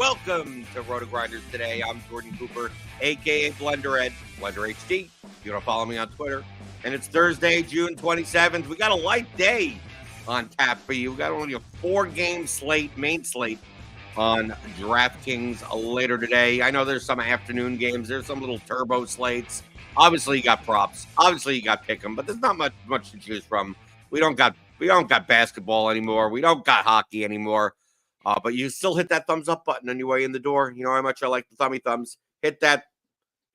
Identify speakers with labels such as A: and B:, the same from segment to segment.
A: Welcome to RotoGrinders Today. I'm Jordan Cooper, a.k.a. BlenderHD, BlenderHD. You want to follow me on Twitter. And it's Thursday, June 27th. We got a light day on tap for you. We got only a 4-game slate, main slate, on DraftKings later today. I know there's some afternoon games. There's some little turbo slates. Obviously, you got props. Obviously, you got pick'em, but there's not much to choose from. We don't got basketball anymore. We don't got hockey anymore. But you still hit that thumbs up button on your way in the door. You know how much I like the thummy thumbs. Hit that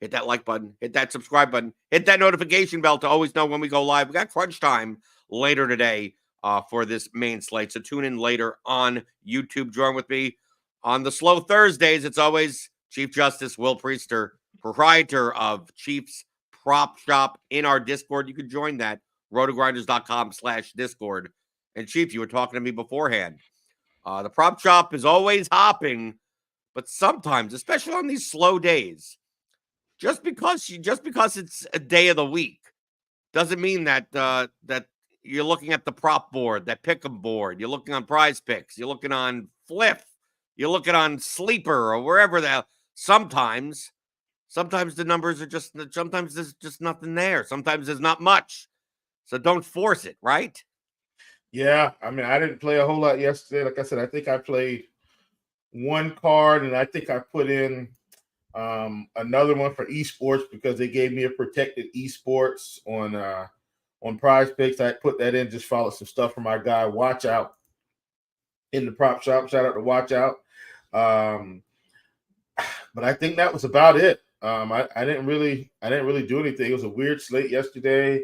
A: like button. Hit that subscribe button. Hit that notification bell to always know when we go live. We got crunch time later today for this main slate. So tune in later on YouTube. Join with me on the Slow Thursdays. It's always Chief Justice Will Priester, proprietor of Chief's Prop Shop, in our Discord. You can join that, rotogrinders.com/Discord. And Chief, you were talking to me beforehand. The prop shop is always hopping, but sometimes, especially on these slow days, just because it's a day of the week doesn't mean that that you're looking at the prop board, that pick'em board. You're looking on Prize Picks. You're looking on Fliff. You're looking on Sleeper or wherever the. Sometimes the numbers are just. Sometimes there's just nothing there. Sometimes there's not much. So don't force it, right?
B: Yeah, I mean, I didn't play a whole lot yesterday. Like I said, I think I played one card, and I think I put in another one for esports because they gave me a protected esports on Prize Picks. I put that in, just followed some stuff from my guy Watch Out in the prop shop. Shout out to Watch Out. But I think that was about it. I didn't really do anything. It was a weird slate yesterday.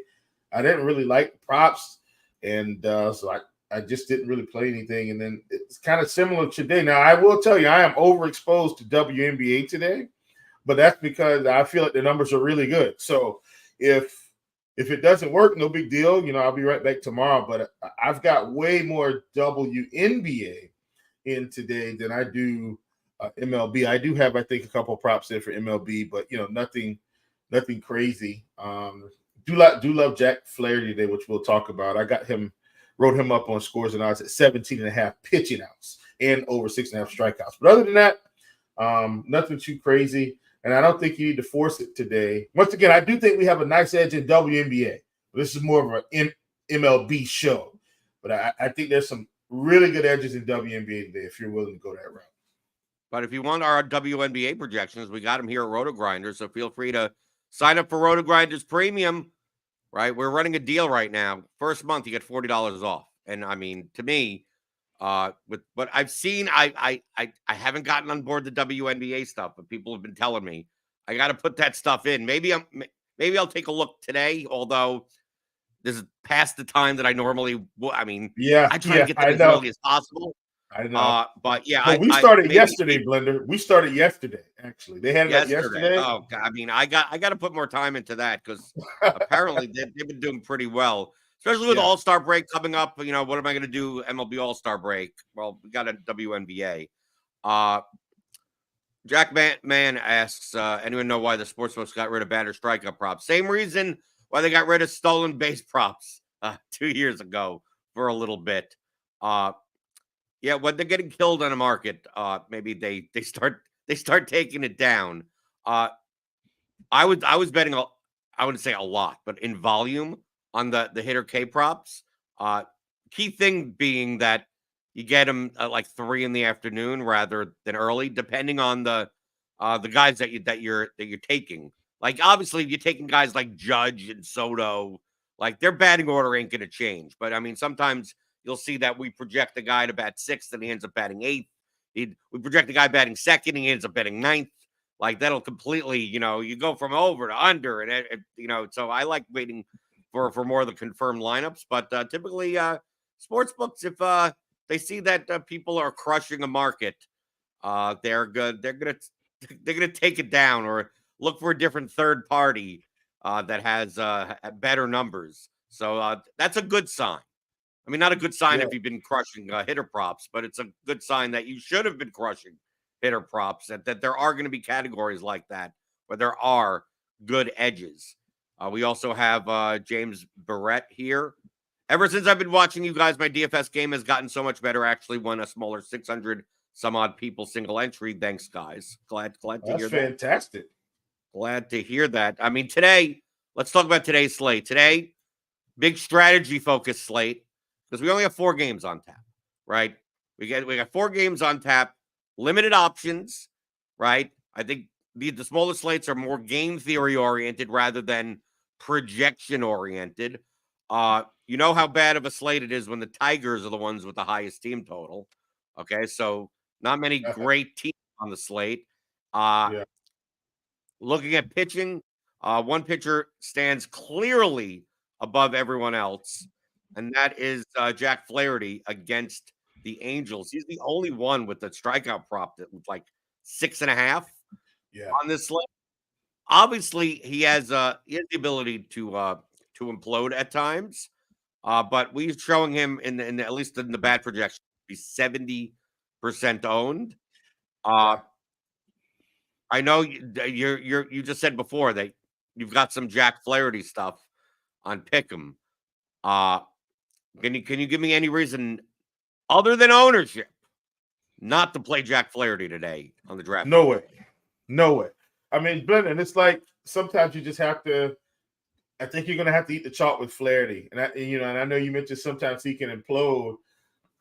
B: I didn't really like the props. And so I just didn't really play anything. And then it's kind of similar today. Now, I will tell you, I am overexposed to WNBA today, but that's because I feel like the numbers are really good. So if it doesn't work, no big deal. You know, I'll be right back tomorrow. But I've got way more WNBA in today than I do MLB. I do have, I think, a couple of props in for MLB, but, you know, nothing crazy. Do love Jack Flaherty today, which we'll talk about. I wrote him up on scores and odds at 17.5 pitching outs and over 6.5 strikeouts. But other than that, nothing too crazy. And I don't think you need to force it today. Once again, I do think we have a nice edge in WNBA. This is more of an MLB show. But I think there's some really good edges in WNBA today if you're willing to go that route.
A: But if you want our WNBA projections, we got them here at RotoGrinders. So feel free to sign up for RotoGrinders Premium. Right, we're running a deal right now. First month, you get $40 off, and I mean, to me, with what I've seen, I haven't gotten on board the WNBA stuff, but people have been telling me I got to put that stuff in. Maybe I'll take a look today. Although this is past the time that I normally. I mean, I try to get that as early as possible.
B: I know,
A: but yeah,
B: we started yesterday, Blender. We started yesterday. Actually, they had it up yesterday.
A: Oh, I mean, I got to put more time into that because apparently they've been doing pretty well, especially with All-Star break coming up. You know, what am I going to do? MLB All-Star break. Well, we got a WNBA. Jack Man asks, anyone know why the sportsbooks got rid of batter strikeout props? Same reason why they got rid of stolen base props 2 years ago for a little bit. Yeah, when they're getting killed on the market, maybe they start taking it down. I was betting I wouldn't say a lot, but in volume on the hitter K props. Key thing being that you get them at like 3 p.m. rather than early, depending on the guys that you're taking. Like obviously, if you're taking guys like Judge and Soto, like their batting order ain't going to change. But I mean, sometimes you'll see that we project a guy to bat 6th and he ends up batting 8th. We project a guy batting 2nd, he ends up batting 9th. Like that'll completely, you know, you go from over to under, and you know. So I like waiting for more of the confirmed lineups. But typically, sports books, if they see that people are crushing a market, they're good. They're gonna take it down or look for a different third party that has better numbers. So that's a good sign. I mean, not a good sign if you've been crushing hitter props, but it's a good sign that you should have been crushing hitter props, that there are going to be categories like that where there are good edges. We also have James Barrett here. Ever since I've been watching you guys, my DFS game has gotten so much better. I actually won a smaller $600 some odd people single entry. Thanks, guys. Glad to
B: That's
A: hear that.
B: fantastic.
A: Glad to hear that. I mean, today, let's talk about today's slate. Today, big strategy focused slate because we only have 4 games on tap, right? We got 4 games on tap, limited options, right? I think the smaller slates are more game theory oriented rather than projection oriented. You know how bad of a slate it is when the Tigers are the ones with the highest team total. Okay, so not many great teams on the slate.
B: Yeah.
A: Looking at pitching, one pitcher stands clearly above everyone else, and that is Jack Flaherty against the Angels. He's the only one with the strikeout prop that was like 6.5 on this slate. Obviously, he has the ability to implode at times, but we're showing him in the at least in the bat projection, he's 70% owned. I know you just said before that you've got some Jack Flaherty stuff on Pick'em. Can you give me any reason other than ownership not to play Jack Flaherty today on the draft?
B: No way. I mean, Blender, it's like sometimes you just have to. I think you're going to have to eat the chalk with Flaherty, and I know you mentioned sometimes he can implode.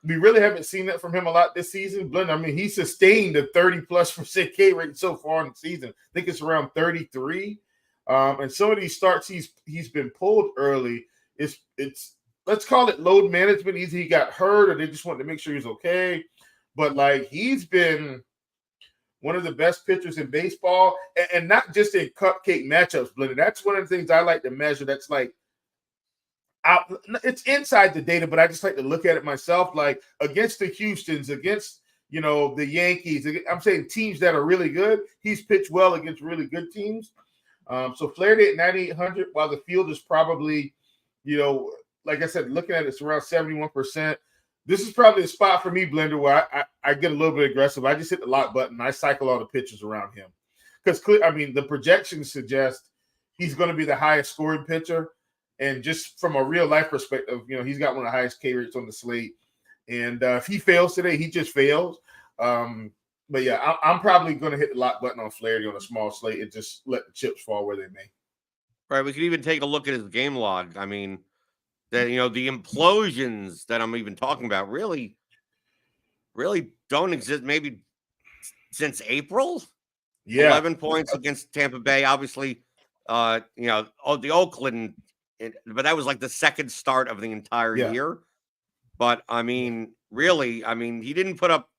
B: We really haven't seen that from him a lot this season. Blender, I mean, he sustained a 30+% K rate so far in the season. I think it's around 33. And some of these starts he's been pulled early. It's let's call it load management. Either he got hurt or they just wanted to make sure he's okay. But like he's been one of the best pitchers in baseball, and not just in cupcake matchups, Blender. That's one of the things I like to measure. That's like it's inside the data, but I just like to look at it myself. Like against the Houstons, against the Yankees. I'm saying teams that are really good. He's pitched well against really good teams. So Flaherty at 9,800, while the field is probably, like I said, looking at it's around 71%. This is probably the spot for me, Blender, where I get a little bit aggressive. I just hit the lock button. I cycle all the pitchers around him. Because, the projections suggest he's going to be the highest scoring pitcher. And just from a real-life perspective, he's got one of the highest K rates on the slate. And if he fails today, he just fails. But, yeah, I'm probably going to hit the lock button on Flaherty on a small slate and just let the chips fall where they may.
A: Right. We could even take a look at his game log. I mean, the implosions that I'm even talking about really don't exist maybe since April.
B: Yeah.
A: 11 points against Tampa Bay. Obviously, the Oakland, but that was like the second start of the entire year. But, I mean, really, he didn't put up,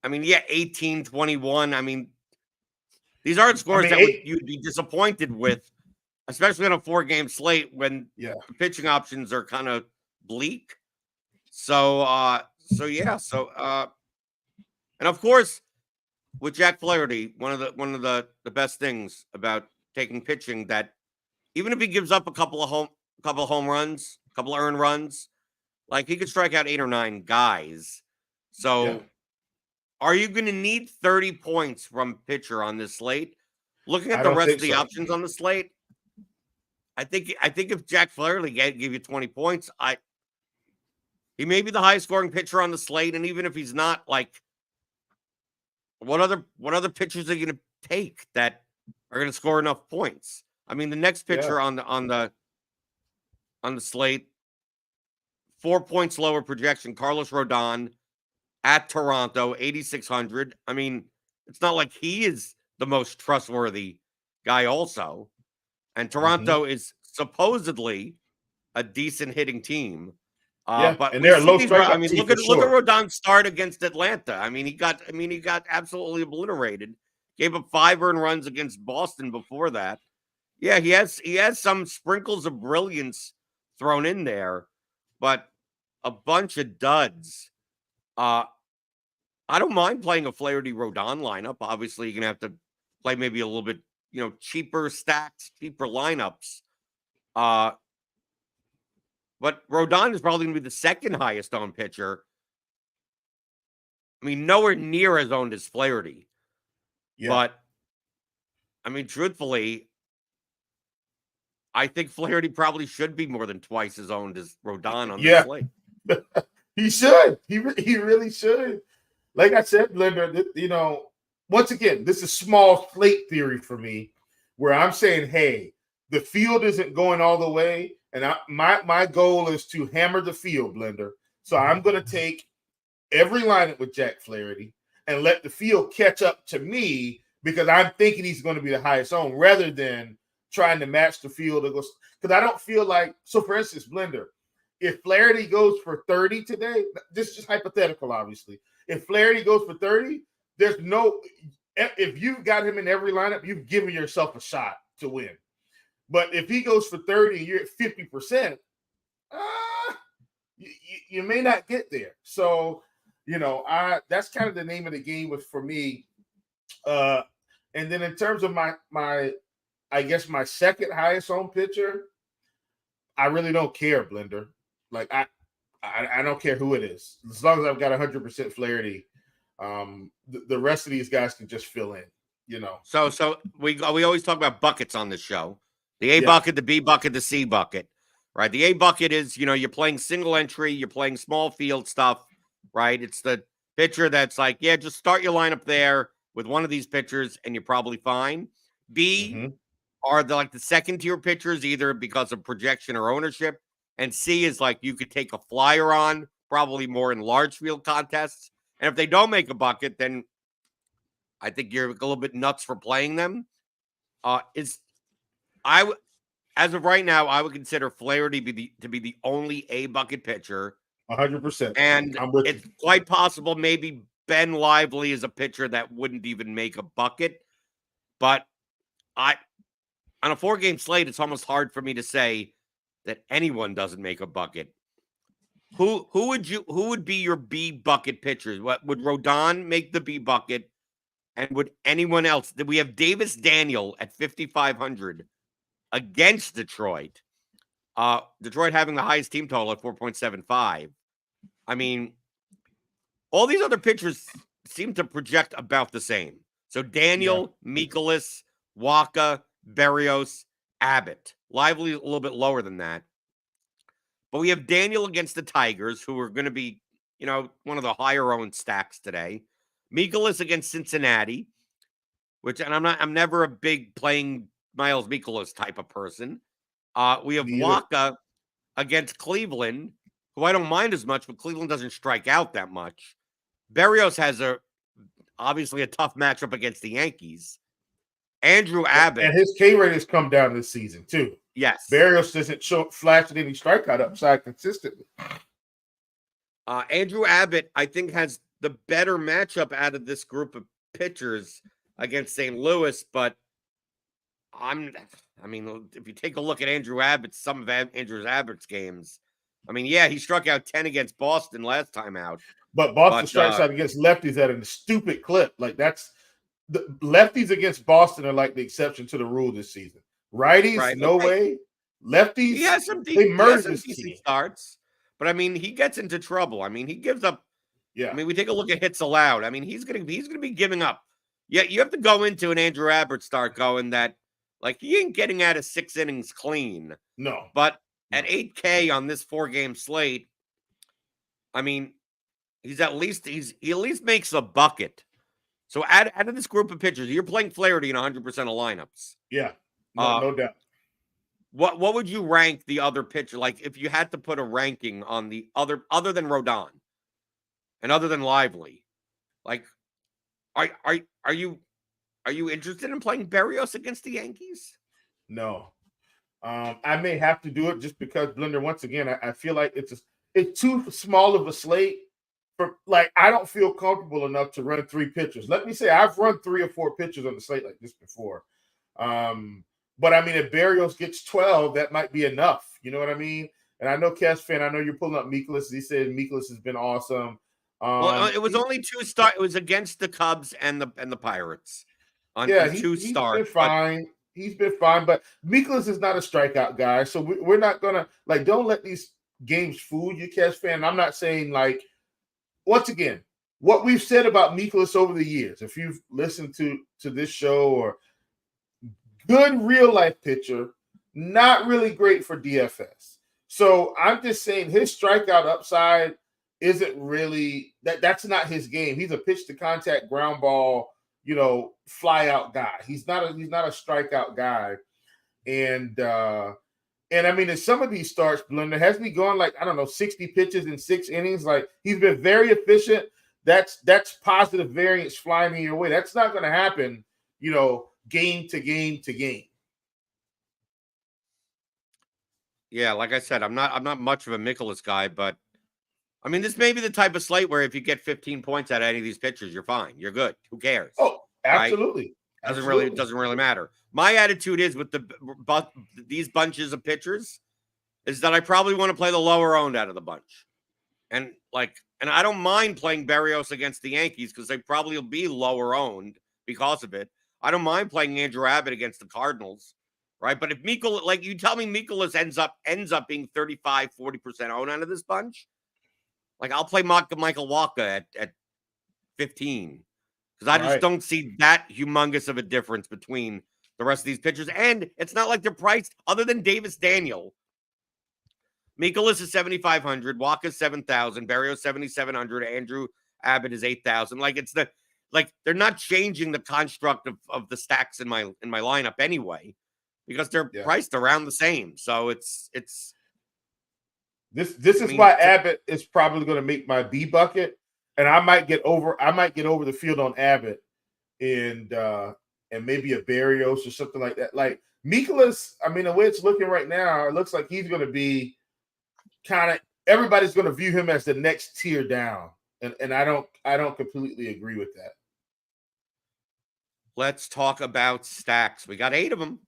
A: 18, 21. I mean, these aren't scores you'd be disappointed with, especially on a 4-game slate when the pitching options are kind of bleak. So, and of course, with Jack Flaherty, one of the best things about taking pitching that even if he gives up a couple of home runs, a couple of earned runs, like he could strike out 8 or 9 guys. So, are you going to need 30 points from pitcher on this slate? Looking at the rest of the options on the slate, I think if Jack Flaherty gave you 20 points, he may be the highest scoring pitcher on the slate, and even if he's not, like, what other pitchers are you going to take that are going to score enough points? I mean, the next pitcher on the slate, 4 points lower projection, Carlos Rodon at Toronto, 8,600. I mean, it's not like he is the most trustworthy guy also. And Toronto is supposedly a decent hitting team. But
B: and they're a low strikeout.
A: Look at Rodon's start against Atlanta. He got absolutely obliterated. Gave up 5 earned runs against Boston before that. Yeah, he has some sprinkles of brilliance thrown in there, but a bunch of duds. I don't mind playing a Flaherty Rodon lineup. Obviously, you're gonna have to play maybe a little bit, cheaper stacks, cheaper lineups. But Rodon is probably going to be the second highest owned pitcher. Nowhere near as owned as Flaherty. Yeah. But, truthfully, I think Flaherty probably should be more than twice as owned as Rodon on this slate.
B: He should. He really should. like I said, Blender, once again, this is small slate theory for me, where I'm saying, hey, the field isn't going all the way, and my goal is to hammer the field, Blender. So I'm going to take every lineup with Jack Flaherty and let the field catch up to me because I'm thinking he's going to be the highest owned rather than trying to match the field. Because I don't feel like, so for instance, Blender, if Flaherty goes for 30 today, this is just hypothetical, obviously. If Flaherty goes for 30, there's no, if you've got him in every lineup, you've given yourself a shot to win. But if he goes for 30 and you're at 50%, you may not get there. So, that's kind of the name of the game for me. And then in terms of my I guess my second highest owned pitcher, I really don't care, Blender. Like I don't care who it is, as long as I've got 100% Flaherty. The rest of these guys can just fill in.
A: So we always talk about buckets on this show: the A bucket, the B bucket, the C bucket. Right? The A bucket is you're playing single entry, you're playing small field stuff. Right? It's the pitcher that's like, yeah, just start your lineup there with one of these pitchers, and you're probably fine. B are the second tier pitchers, either because of projection or ownership. And C is like you could take a flyer on, probably more in large field contests. And if they don't make a bucket, then I think you're a little bit nuts for playing them. As of right now, I would consider Flaherty to be the only A bucket pitcher.
B: 100%.
A: And it's quite possible maybe Ben Lively is a pitcher that wouldn't even make a bucket. But on a 4-game slate, it's almost hard for me to say that anyone doesn't make a bucket. Who would be your B bucket pitchers? What would Rodon make the B bucket? And would anyone else? We have Davis Daniel at 5,500 against Detroit. Detroit having the highest team total at 4.75. I mean, all these other pitchers seem to project about the same. So Daniel, Mikolas, Waka, Berrios, Abbott. Lively a little bit lower than that. But we have Daniel against the Tigers, who are going to be, one of the higher owned stacks today. Mikolas against Cincinnati, I'm never a big playing Miles Mikolas type of person. We have Waka against Cleveland, who I don't mind as much, but Cleveland doesn't strike out that much. Berrios has obviously a tough matchup against the Yankees. Andrew Abbott.
B: And his K rate has come down this season, too.
A: Yes.
B: Berrios doesn't flash any strikeout upside consistently.
A: Andrew Abbott, I think, has the better matchup out of this group of pitchers against St. Louis, but if you take a look at some of Andrew Abbott's games, he struck out 10 against Boston last time out.
B: But Boston strikes out against lefties at a stupid clip. Like the lefties against Boston are like the exception to the rule this season. Righties, no way. Lefties,
A: he has some decent starts, but he gets into trouble. He gives up. Yeah. We take a look at hits allowed. He's gonna be giving up. Yeah, you have to go into an Andrew Abbott start going that he ain't getting out of 6 innings clean.
B: No.
A: But at 8K on this 4-game slate, he at least makes a bucket. So out of this group of pitchers, you're playing Flaherty in 100% of lineups.
B: Yeah, no doubt.
A: What would you rank the other pitcher? Like if you had to put a ranking on the other than Rodon and other than Lively, like are you interested in playing Berrios against the Yankees?
B: No. I may have to do it just because, Blender, once again, I feel like it's too small of a slate. I don't feel comfortable enough to run 3 pitchers. Let me say I've run 3 or 4 pitchers on the slate like this before. But if Berrios gets 12, that might be enough. You know what I mean? And I know Cash fan, I know you're pulling up Mikolas. He said Mikolas has been awesome.
A: Well, it was only 2 starts. It was against the Cubs and the Pirates. On 2 starts.
B: He's been fine. He's been fine, but Mikolas is not a strikeout guy. So we're not gonna don't let these games fool you, Cash fan. I'm not saying once again, what we've said about Mikolas over the years, if you've listened to this show, or good real life pitcher, not really great for DFS. So I'm just saying his strikeout upside isn't really that's not his game. He's a pitch to contact ground ball, fly out guy. He's not a strikeout guy. And I mean, in some of these starts, Blender hasn't he gone like, I don't know, 60 pitches in 6 innings? Like, he's been very efficient. That's positive variance flying in your way. That's not going to happen, game to game to game.
A: Yeah, like I said, I'm not much of a Mikolas guy, but I mean, this may be the type of slate where if you get 15 points out of any of these pitchers, you're fine. You're good. Who cares?
B: Oh, absolutely.
A: Right? Doesn't really matter. My attitude is with these bunches of pitchers is that I probably want to play the lower owned out of the bunch. And I don't mind playing Berrios against the Yankees because they probably will be lower owned because of it. I don't mind playing Andrew Abbott against the Cardinals, right? But if you tell me Mikolas ends up being 35, 40% owned out of this bunch, I'll play Michael Walker at 15 because I just don't see that humongous of a difference between the rest of these pitchers. And it's not like they're priced other than Davis Daniel. Mikolas is 7,500, Walker's 7,000, Berrios 7,700, Andrew Abbott is 8,000. They're not changing the construct of the stacks in my lineup anyway, because they're priced around the same. So this
B: is why Abbott is probably going to make my B bucket, and I might get over the field on Abbott and maybe a Berrios or something like that. Like Mikolas, I mean, the way it's looking right now, it looks like he's going to be everybody's going to view him as the next tier down, and I don't completely agree with that.
A: Let's talk about stacks. We got 8 of them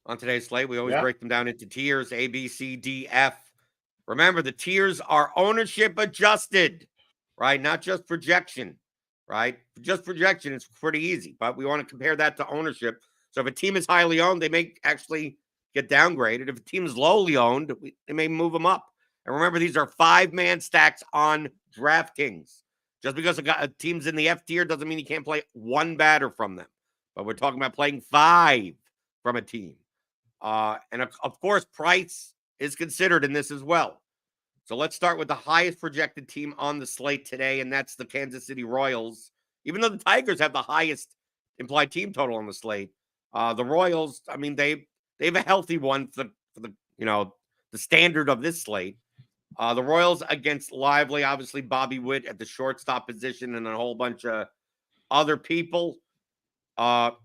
A: on today's slate. We always break them down into tiers: A, B, C, D, F. Remember, the tiers are ownership adjusted, right? Not just projection, right? Just projection is pretty easy, but we want to compare that to ownership. So if a team is highly owned, they may actually get downgraded. If a team is lowly owned, they may move them up. And remember, these are 5-man stacks on DraftKings. Just because a team's in the F tier doesn't mean you can't play one batter from them. But we're talking about playing 5 from a team. And of course, price is considered in this as well. So let's start with the highest projected team on the slate today, and that's the Kansas City Royals. Even though the Tigers have the highest implied team total on the slate, the Royals, I mean, they have a healthy one for the the standard of this slate. The Royals against Lively, obviously Bobby Witt at the shortstop position and a whole bunch of other people. I'm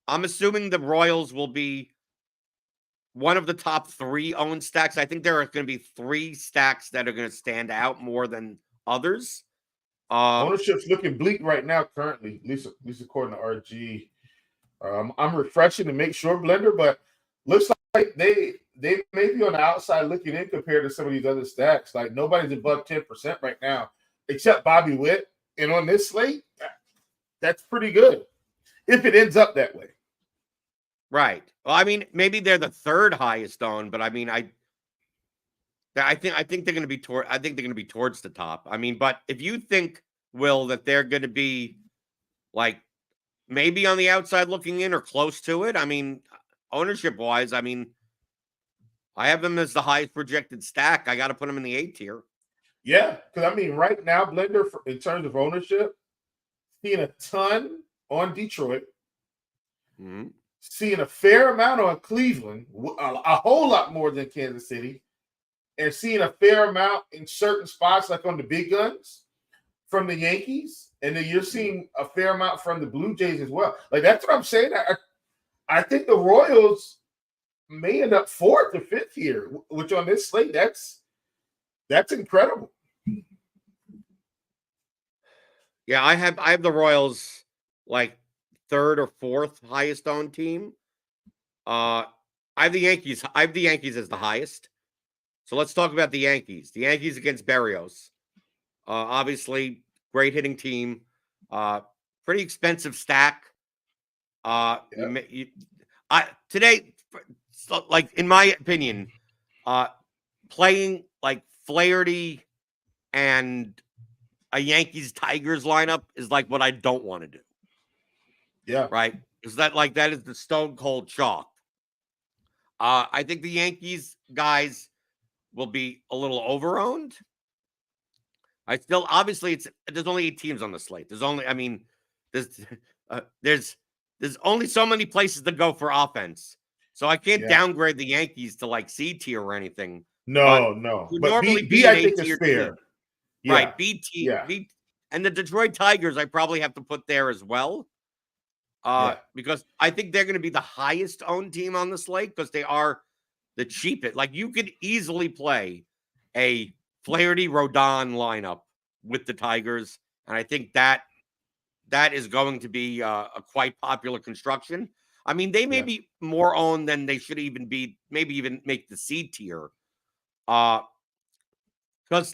A: assuming the Royals will be one of the top 3 owned stacks. I think there are going to be 3 stacks that are going to stand out more than others.
B: Ownership's looking bleak right now currently, at least according to RG. I'm refreshing to make sure, Blender, but looks like they may be on the outside looking in compared to some of these other stacks. Like, nobody's above 10% right now, except Bobby Witt. And on this slate, that's pretty good if it ends up that way.
A: Right. Well, I mean, maybe they're the 3rd highest owned, but I mean, I think they're going to be towards the top. I mean, but if you think, Will, that they're going to be maybe on the outside looking in or close to it, I mean, ownership wise, I mean, I have them as the highest projected stack. I got to put them in the 8 tier.
B: Yeah, because I mean, right now, Blender, in terms of ownership, seeing a ton on Detroit, seeing a fair amount on Cleveland, a whole lot more than Kansas City, and seeing a fair amount in certain spots, like on the big guns from the Yankees, and then you're seeing a fair amount from the Blue Jays as well. Like, that's what I'm saying. I think the Royals may end up 4th or 5th here, which on this slate, that's incredible.
A: Yeah, I have the Royals 3rd or 4th highest owned team. I have the Yankees. I have the Yankees as the highest. So let's talk about the Yankees. The Yankees against Berrios. Obviously, great hitting team. Pretty expensive stack. Today, in my opinion, playing Flaherty and a Yankees Tigers lineup is what I don't want to do.
B: Yeah.
A: Right. Is that is the stone cold chalk. I think the Yankees guys will be a little overowned. I still obviously there's only 8 teams on the slate. There's there's only so many places to go for offense. So I can't
B: Yeah.
A: downgrade the Yankees to like C tier or anything. But
B: No.
A: would
B: But
A: normally
B: B
A: be an
B: I
A: A
B: think is
A: tier
B: fair.
A: team.
B: Yeah.
A: Right. B,
B: Yeah.
A: and the Detroit Tigers I probably have to put there as well.
B: Yeah.
A: Because I think they're going to be the highest owned team on the slate because they are the cheapest. Like you could easily play a Flaherty Rodon lineup with the Tigers, and I think that is going to be a quite popular construction. I mean, they may
B: Yeah.
A: be more owned than they should even be. Maybe even make the C tier. Because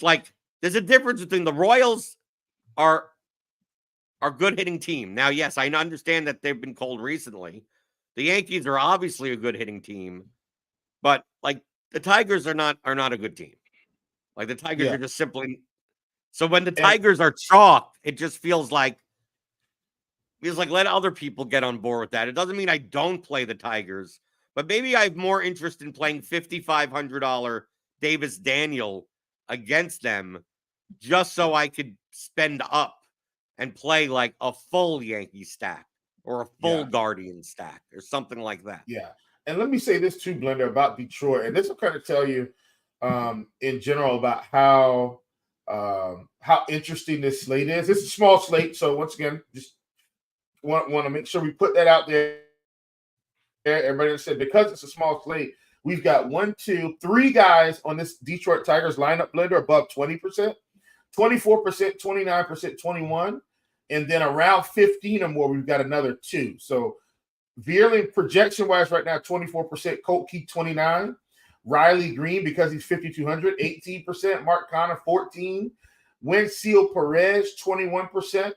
A: like there's a difference between the Royals are good hitting team. Now, yes, I understand that they've been cold recently. The Yankees are obviously a good hitting team, but like the Tigers are not a good team. Like the Tigers
B: Yeah.
A: are just simply so when the
B: And
A: Tigers are chalked, it just feels like let other people get on board with that. It doesn't mean I don't play the Tigers, but maybe I have more interest in playing $5,500 Davis Daniel against them just so I could spend up and play like a full Yankee stack or a full
B: yeah.
A: Guardian stack or something like that.
B: Yeah. And let me say this too, Blender, about Detroit. And this will kind of tell you in general about how interesting this slate is. It's a small slate. So once again, just want to make sure we put that out there. Everybody said because it's a small slate, we've got 1, 2, 3 guys on this Detroit Tigers lineup, Blender, above 20%, 24%, 29%, 21%. And then around 15 or more, we've got another 2. So Vierling projection-wise right now, 24%. Colt Keith, 29%. Riley Green, because he's 5,200, 18%. Mark Connor, 14%. Winfield Perez, 21%.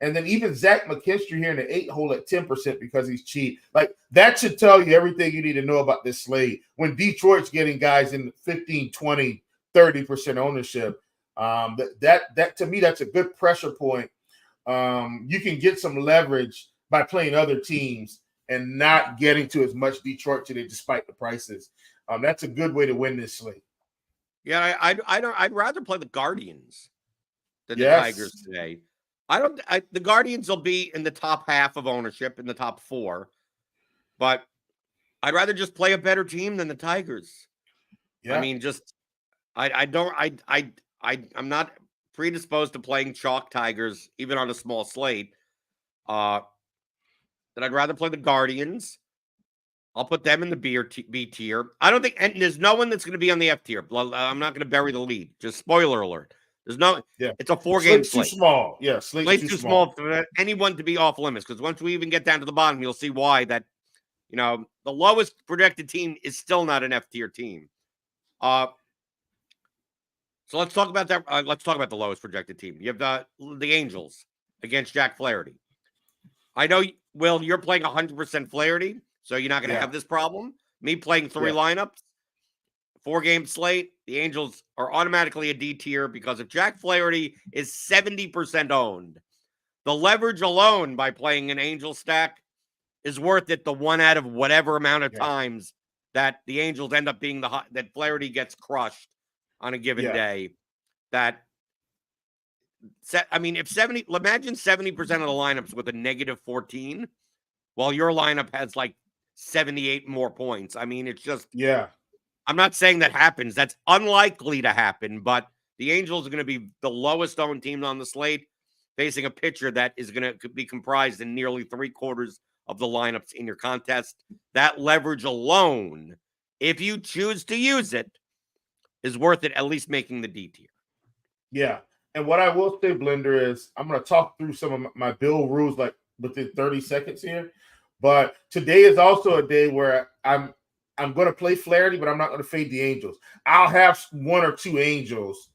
B: And then even Zach McKinstry here in the 8 hole at 10% because he's cheap. Like that should tell you everything you need to know about this slate. When Detroit's getting guys in 15, 20, 30% ownership, that to me, that's a good pressure point. You can get some leverage by playing other teams and not getting to as much Detroit today, despite the prices. That's a good way to win this slate.
A: Yeah, I'd rather play the Guardians than the
B: Yes.
A: Tigers today. The Guardians will be in the top half of ownership in the top 4, but I'd rather just play a better team than the Tigers.
B: Yeah.
A: I mean, just I'm not predisposed to playing chalk Tigers even on a small slate. That I'd rather play the Guardians. I'll put them in the B tier. I don't think, and there's no one that's going to be on the F tier. I'm not going to bury the lead. Just spoiler alert. There's no.
B: Yeah.
A: It's a 4-game
B: Slate's
A: slate.
B: Too small. Yeah,
A: Slate's too small for anyone to be off limits. Because once we even get down to the bottom, you'll see why that. The lowest projected team is still not an F tier team. So let's talk about that. Let's talk about the lowest projected team. You have the Angels against Jack Flaherty. I know, Will, you're playing 100% Flaherty, so you're not going to have this problem. Me playing 3 lineups, 4-game slate, the Angels are automatically a D tier because if Jack Flaherty is 70% owned, the leverage alone by playing an Angel stack is worth it the 1 out of whatever amount of times that the Angels end up being that Flaherty gets crushed on a given day. If imagine 70% of the lineups with a negative 14, while your lineup has like 78 more points. I mean, it's just I'm not saying that happens. That's unlikely to happen, but the Angels are going to be the lowest owned team on the slate, facing a pitcher that is going to be comprised in nearly 3/4 of the lineups in your contest. That leverage alone, if you choose to use it, is worth it, at least making the D tier.
B: Yeah. And what I will say, Blender, is I'm going to talk through some of my build rules like within 30 seconds here. But today is also a day where I'm going to play Flaherty, but I'm not going to fade the Angels. I'll have 1 or 2 Angels,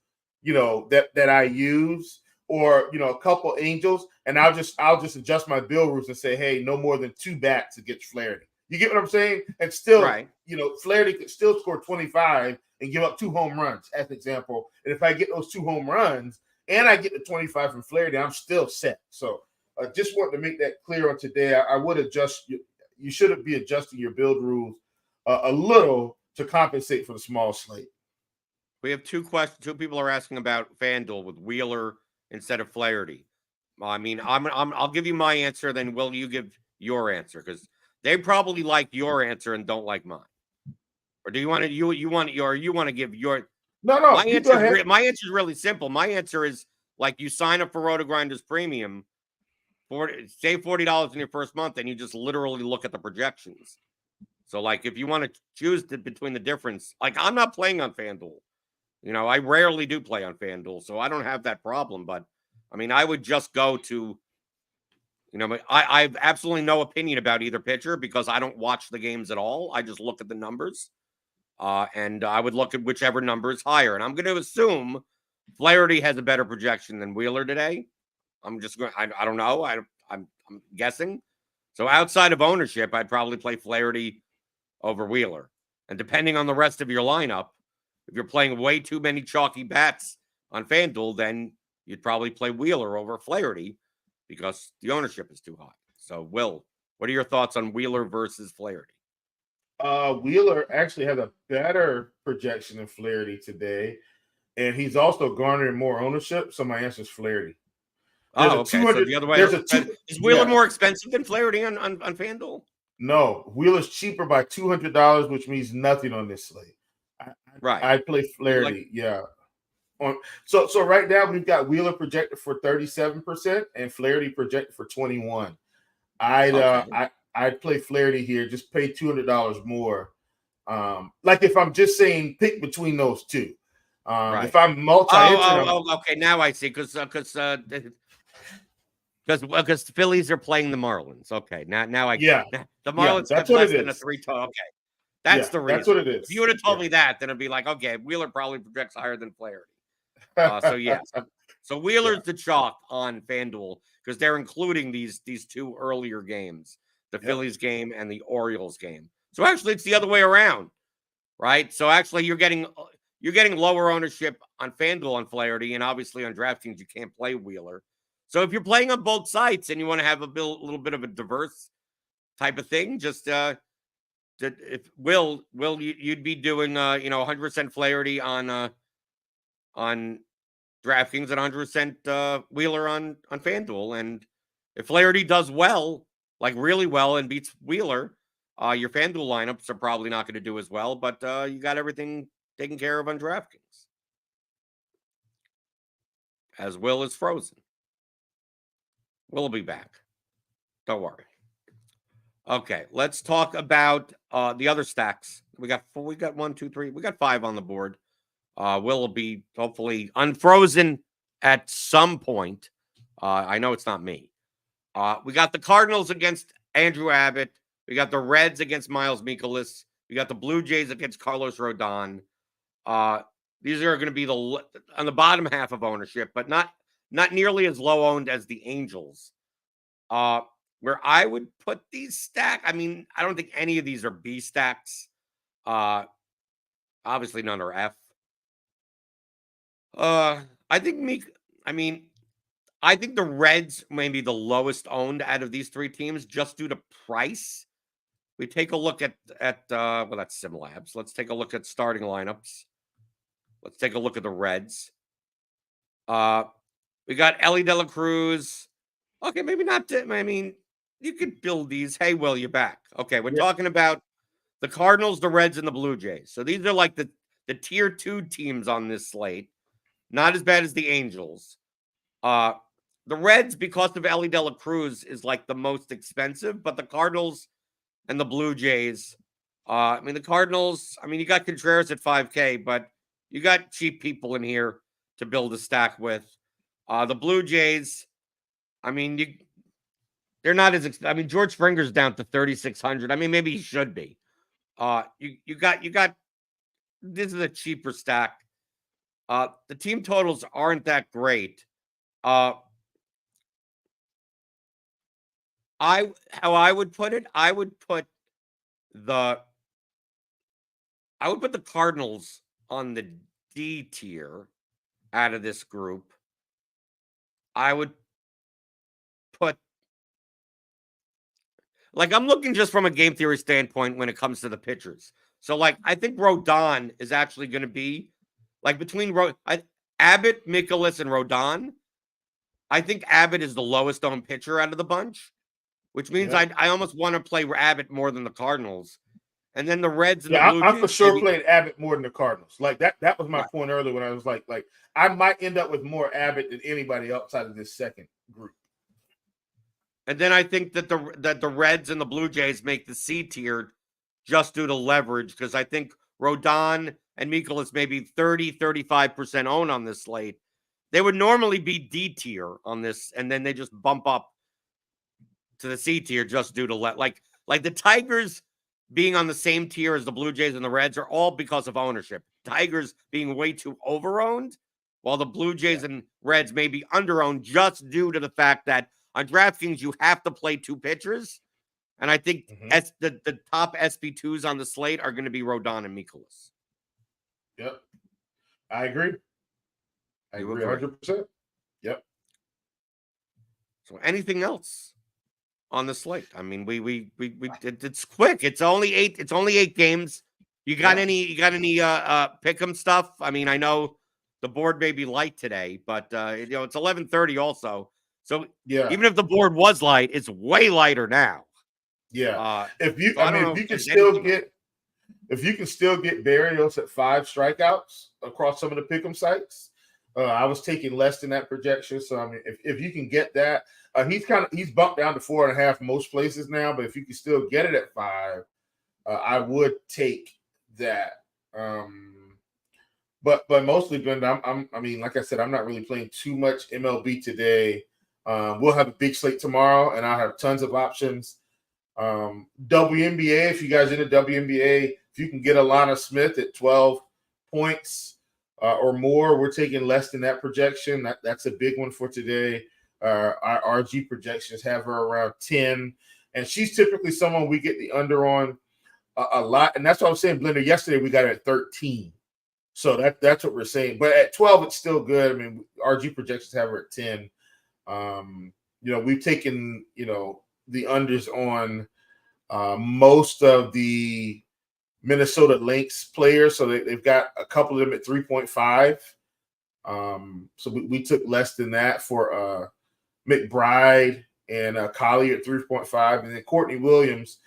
B: that I use, or a couple Angels, and I'll just adjust my build rules and say, hey, no more than 2 bats against Flaherty. You get what I'm saying? And still, Flaherty could still score 25 and give up 2 home runs, as an example. And if I get those 2 home runs and I get the 25 from Flaherty, I'm still set. So I just want to make that clear on today. I would adjust. You shouldn't be adjusting your build rules a little to compensate for the small slate.
A: We have two questions. Two people are asking about FanDuel with Wheeler instead of Flaherty. I mean, I'll give you my answer, then Will, you give your answer, because they probably like your answer and don't like mine. Or do you want to you want to give your
B: No,
A: my
B: you go
A: answer?
B: ahead.
A: My answer is really simple. My answer is like you sign up for RotoGrinders Premium, save $40 in your first month, and you just literally look at the projections. So, like, if you want to choose between the difference, like I'm not playing on FanDuel. You know, I rarely do play on FanDuel, so I don't have that problem. But I mean, I would just go to, you know, I have absolutely no opinion about either pitcher because I don't watch the games at all. I just look at the numbers, and I would look at whichever number is higher. And I'm going to assume Flaherty has a better projection than Wheeler today. I'm just going. I don't know. I'm guessing. So outside of ownership, I'd probably play Flaherty over Wheeler. And depending on the rest of your lineup, if you're playing way too many chalky bats on FanDuel, then you'd probably play Wheeler over Flaherty because the ownership is too high. So, Will, what are your thoughts on Wheeler versus Flaherty?
B: Wheeler actually has a better projection than Flaherty today, and he's also garnering more ownership. So my answer is Flaherty. There's
A: Oh,
B: a
A: okay. So
B: 200.
A: the other way,
B: There's a two.
A: is Wheeler
B: Yeah,
A: more expensive than Flaherty on FanDuel?
B: no. Wheeler's cheaper by $200, which means nothing on this slate.
A: Right.
B: I play Flaherty. Yeah. So right now we've got Wheeler projected for 37% and Flaherty projected for 21.
A: Okay.
B: I'd play Flaherty here. Just pay $200 more. Like if I'm just saying pick between those two.
A: Right.
B: If I'm multi-entering,
A: Okay. Now I see because the Phillies are playing the Marlins. Okay, now I
B: yeah,
A: the
B: yeah,
A: Marlins
B: that's
A: have
B: what
A: less
B: it
A: than a
B: is.
A: 3 total. Okay, that's
B: Yeah,
A: the
B: that's
A: reason.
B: what it
A: If you
B: is.
A: would have told
B: Yeah.
A: me that, then it'd be like, okay, Wheeler probably projects higher than Flaherty. So yes, so
B: Yeah,
A: Wheeler's the chalk on FanDuel because they're including these two earlier games, the
B: yep.
A: Phillies game and the Orioles game. So actually, it's the other way around, right? So actually, you're getting lower ownership on FanDuel on Flaherty, and obviously on DraftKings you can't play Wheeler. So if you're playing on both sites and you want to have a little bit of a diverse type of thing, just if you'd be doing 100% Flaherty on DraftKings and 100% Wheeler on FanDuel, and if Flaherty does well, like really well, and beats Wheeler, your FanDuel lineups are probably not going to do as well, but you got everything taken care of on DraftKings. As Will is frozen. We'll be back. Don't worry. Okay, let's talk about the other stacks. We got 1, 2, 3. We got 5 on the board. Will be hopefully unfrozen at some point. I know it's not me. We got the Cardinals against Andrew Abbott. We got the Reds against Miles Mikolas. We got the Blue Jays against Carlos Rodon. These are going to be on the bottom half of ownership, but not nearly as low owned as the Angels. Where I would put these stack, I mean, I don't think any of these are B stacks. Obviously none are F. I think I think the Reds may be the lowest owned out of these 3 teams just due to price. We take a look at well, that's SimLabs. Let's take a look at starting lineups. Let's take a look at the Reds. We got Ellie De La Cruz. Okay, maybe not. I mean, you could build these. Hey, Will, you're back. Okay, we're
B: Yeah.
A: talking about the Cardinals, the Reds, and the Blue Jays. So these are like the tier 2 teams on this slate. Not as bad as the Angels. The Reds, because of Ellie De La Cruz, is like the most expensive, but the Cardinals and the Blue Jays. I mean, the Cardinals, you got Contreras at 5K, but you got cheap people in here to build a stack with. The Blue Jays, they're not as. George Springer's down to 3,600. Maybe he should be. You got. This is a cheaper stack. The team totals aren't that great. How I would put it, I would put the Cardinals on the D tier out of this group. I would put I'm looking just from a game theory standpoint when it comes to the pitchers. So I think Rodon is actually going to be Like between Abbott, Mikolas, and Rodon, I think Abbott is the lowest owned pitcher out of the bunch, which means
B: Yeah.
A: I almost want to play Abbott more than the Cardinals. And then the Reds and the
B: Yeah,
A: Blue
B: I'm for
A: Jays.
B: sure playing Abbott more than the Cardinals. Like that was my
A: Right.
B: point earlier when I was like I might end up with more Abbott than anybody outside of this second group.
A: And then I think that the Reds and the Blue Jays make the C tier just due to leverage, because I think Rodon and Mikolas may be 30, 35% owned on this slate. They would normally be D tier on this, and then they just bump up to the C tier just due to like the Tigers being on the same tier as the Blue Jays and the Reds are all because of ownership. Tigers being way too overowned, while the Blue Jays and Reds may be underowned just due to the fact that on DraftKings you have to play two pitchers. And I think the top SP2s on the slate are going to be Rodon and Mikolas.
B: Yep. I agree. I agree 100%. Yep.
A: So anything else on the slate? I mean, it's quick. It's only 8 games. You got any pick 'em stuff? I mean, I know the board may be light today, but it's 11:30 also. So even if the board was light, it's way lighter now.
B: Yeah. If you can still get Barrios at 5 strikeouts across some of the pick'em sites, I was taking less than that projection. So I mean, if you can get that, he's bumped down to 4.5 most places now. But if you can still get it at 5, I would take that. But mostly, Glenda, I mean, like I said, I'm not really playing too much MLB today. We'll have a big slate tomorrow, and I'll have tons of options. WNBA, if you guys are in the WNBA, if you can get Alana Smith at 12 points or more, we're taking less than that projection. That's a big one for today. Our RG projections have her around 10, and she's typically someone we get the under on a lot, and that's what I was saying, Blender. Yesterday we got it at 13, so that's what we're saying. But at 12, it's still good. I mean, RG projections have her at 10. We've taken the unders on most of the Minnesota Lynx players. So they've got a couple of them at 3.5. So we took less than that for McBride and Collier at 3.5. And then Courtney Williams,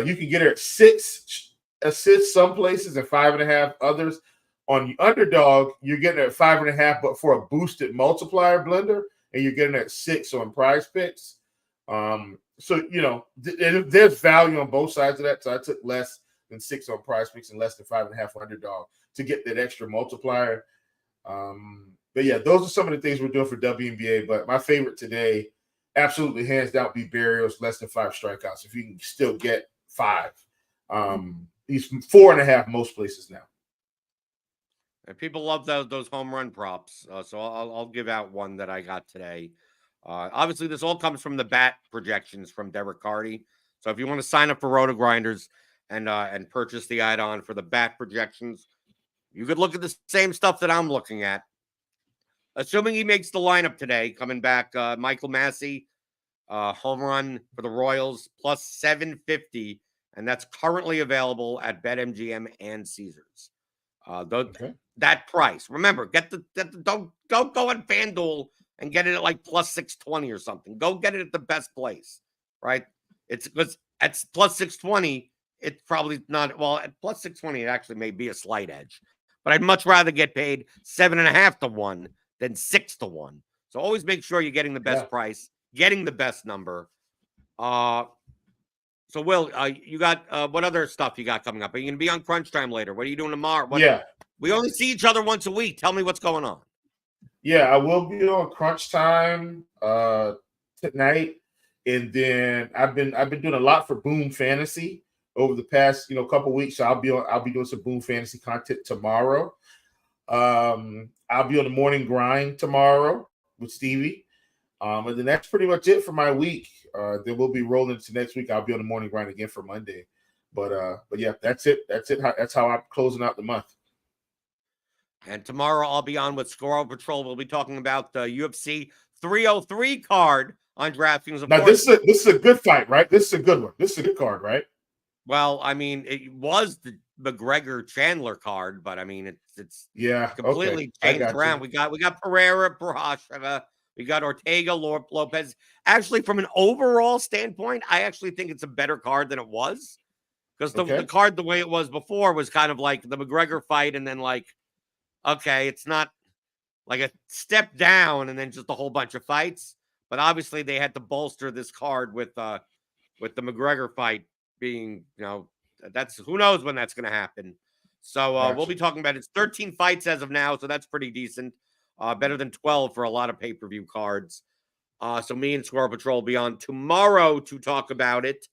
B: you can get her at 6 assists some places and 5.5 others. On the underdog, you're getting her at 5.5, but for a boosted multiplier blender, and you're getting her at 6 on Prize Picks. So, there's value on both sides of that. So I took less than 6 on Prize Picks and less than 5.5 for underdog to get that extra multiplier. But yeah, those are some of the things we're doing for WNBA. But my favorite today, absolutely hands down, be Barrios, less than 5 strikeouts. If you can still get 5, he's 4.5 most places now.
A: And people love those home run props. So I'll give out one that I got today. Obviously, this all comes from the bat projections from Derek Carty. So if you want to sign up for RotoGrinders and purchase the add-on for the bat projections, you could look at the same stuff that I'm looking at. Assuming he makes the lineup today, coming back, Michael Massey, home run for the Royals, plus 750, and that's currently available at BetMGM and Caesars. That price. Remember, don't go on FanDuel and get it at like plus 620 or something. Go get it at the best place, right? It's because at plus 620, it's probably not. Well, at plus 620, it actually may be a slight edge. But I'd much rather get paid 7.5 to 1 than 6 to 1. So always make sure you're getting the best price, getting the best number. So Will, you got what other stuff you got coming up? Are you going to be on Crunch Time later? What are you doing tomorrow? We only see each other once a week. Tell me what's going on.
B: Yeah, I will be on Crunch Time tonight, and then I've been doing a lot for Boom Fantasy over the past couple weeks. So I'll be doing some Boom Fantasy content tomorrow. I'll be on the morning grind tomorrow with Stevie, and then that's pretty much it for my week. Then we'll be rolling to next week. I'll be on the morning grind again for Monday, but yeah, that's it. That's how I'm closing out the month.
A: And tomorrow I'll be on with Squirrel Patrol. We'll be talking about the UFC 303 card on DraftKings.
B: Now this is a good fight, right? This is a good one. This is a good card, right?
A: Well, I mean, it was the McGregor Chandler card, but I mean, it's
B: Yeah. Okay.
A: completely
B: I
A: changed
B: got you.
A: around. We got Pereira, Prohaska, we got Ortega, Lopez. Actually, from an overall standpoint, I actually think it's a better card than it was, because the
B: Okay.
A: card the way it was before was kind of like the McGregor fight, and then like, okay, it's not like a step down, and then just a whole bunch of fights. But obviously, they had to bolster this card with the McGregor fight being, that's who knows when that's going to happen. So we'll
B: Gotcha.
A: be talking about it's 13 fights as of now, so that's pretty decent. Better than 12 for a lot of pay-per-view cards. So me and Squirrel Patrol will be on tomorrow to talk about it.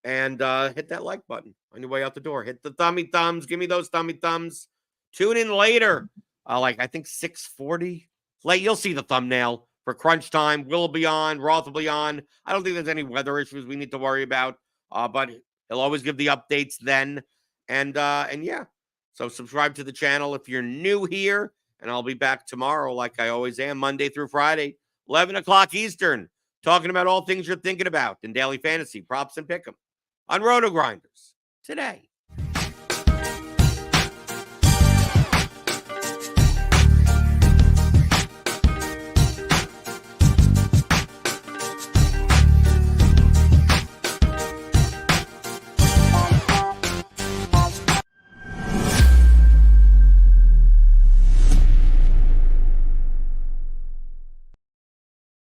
A: And hit that like button on your way out the door. Hit the thummy thumbs. Give me those thummy thumbs. Tune in later. Like I think 6:40. Late, you'll see the thumbnail for crunch time. Will be on. Roth will be on. I don't think there's any weather issues we need to worry about. But he'll always give the updates then. And yeah. So subscribe to the channel if you're new here. And I'll be back tomorrow, like I always am, Monday through Friday, 11 o'clock Eastern, talking about all things you're thinking about in daily fantasy, props, and pick'em on RotoGrinders Today.